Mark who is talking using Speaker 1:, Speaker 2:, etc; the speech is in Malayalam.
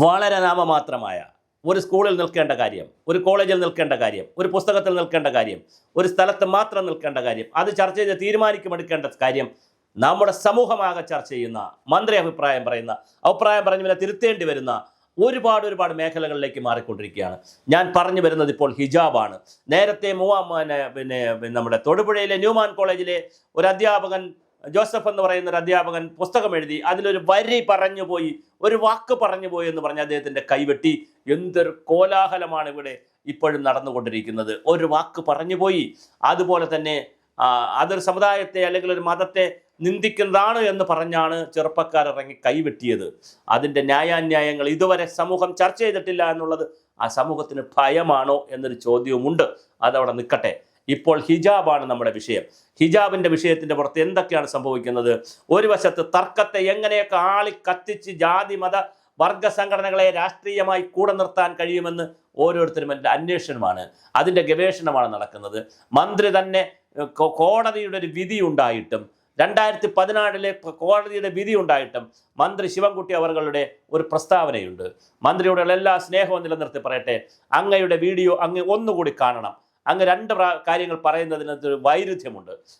Speaker 1: വളരെ നാമമാത്രമായ ഒരു സ്കൂളിൽ നിൽക്കേണ്ട കാര്യം, ഒരു കോളേജിൽ നിൽക്കേണ്ട കാര്യം, ഒരു പുസ്തകത്തിൽ നിൽക്കേണ്ട കാര്യം, ഒരു സ്ഥലത്ത് മാത്രം നിൽക്കേണ്ട കാര്യം, അത് ചർച്ച ചെയ്ത് തീരുമാനിക്കുമെടുക്കേണ്ട കാര്യം നമ്മുടെ സമൂഹമാകെ ചർച്ച ചെയ്യുന്ന, മന്ത്രി അഭിപ്രായം പറഞ്ഞ് പിന്നെ തിരുത്തേണ്ടി വരുന്ന ഒരുപാട് മേഖലകളിലേക്ക് മാറിക്കൊണ്ടിരിക്കുകയാണ്. ഞാൻ പറഞ്ഞു വരുന്നത് ഇപ്പോൾ ഹിജാബാണ്. നേരത്തെ നമ്മുടെ തൊടുപുഴയിലെ ന്യൂമാൻ കോളേജിലെ ഒരു അധ്യാപകൻ, ജോസഫ് എന്ന് പറയുന്ന ഒരു അധ്യാപകൻ പുസ്തകം എഴുതി, അതിലൊരു വരി പറഞ്ഞുപോയി, ഒരു വാക്ക് പറഞ്ഞുപോയി എന്ന് പറഞ്ഞ് അദ്ദേഹത്തിൻ്റെ കൈവെട്ടി. എന്തൊരു കോലാഹലമാണ് ഇവിടെ ഇപ്പോഴും നടന്നുകൊണ്ടിരിക്കുന്നത്. ഒരു വാക്ക് പറഞ്ഞുപോയി. അതുപോലെ തന്നെ അതൊരു സമുദായത്തെ അല്ലെങ്കിൽ ഒരു മതത്തെ നിന്ദിക്കുന്നതാണ് എന്ന് പറഞ്ഞാണ് ചെറുപ്പക്കാരിറങ്ങി കൈവെട്ടിയത്. അതിൻ്റെ ന്യായാന്യായങ്ങൾ ഇതുവരെ സമൂഹം ചർച്ച ചെയ്തിട്ടില്ല എന്നുള്ളത് ആ സമൂഹത്തിന് ഭയമാണോ എന്നൊരു ചോദ്യവുമുണ്ട്. അതവിടെ നിൽക്കട്ടെ. ഇപ്പോൾ ഹിജാബാണ് നമ്മുടെ വിഷയം. ഹിജാബിൻ്റെ വിഷയത്തിൻ്റെ പുറത്ത് എന്തൊക്കെയാണ് സംഭവിക്കുന്നത്? ഒരു വശത്ത് തർക്കത്തെ എങ്ങനെയൊക്കെ കത്തിച്ച് ജാതി മത വർഗ സംഘടനകളെ രാഷ്ട്രീയമായി കൂടെ നിർത്താൻ കഴിയുമെന്ന് ഓരോരുത്തരും എൻ്റെ അന്വേഷണമാണ്, അതിൻ്റെ ഗവേഷണമാണ് നടക്കുന്നത്. മന്ത്രി തന്നെ കോടതിയുടെ ഒരു വിധി ഉണ്ടായിട്ടും, 2014 കോടതിയുടെ വിധി ഉണ്ടായിട്ടും മന്ത്രി ശിവൻകുട്ടി അവരുടെ ഒരു പ്രസ്താവനയുണ്ട്. മന്ത്രിയോടുള്ള എല്ലാ സ്നേഹവും നിലനിർത്തി പറയട്ടെ, അങ്ങയുടെ വീഡിയോ അങ്ങ് ഒന്നുകൂടി കാണണം. അങ്ങ് രണ്ട് കാര്യങ്ങൾ പറയുന്നതിനകത്ത് വൈരുദ്ധ്യമുണ്ട്.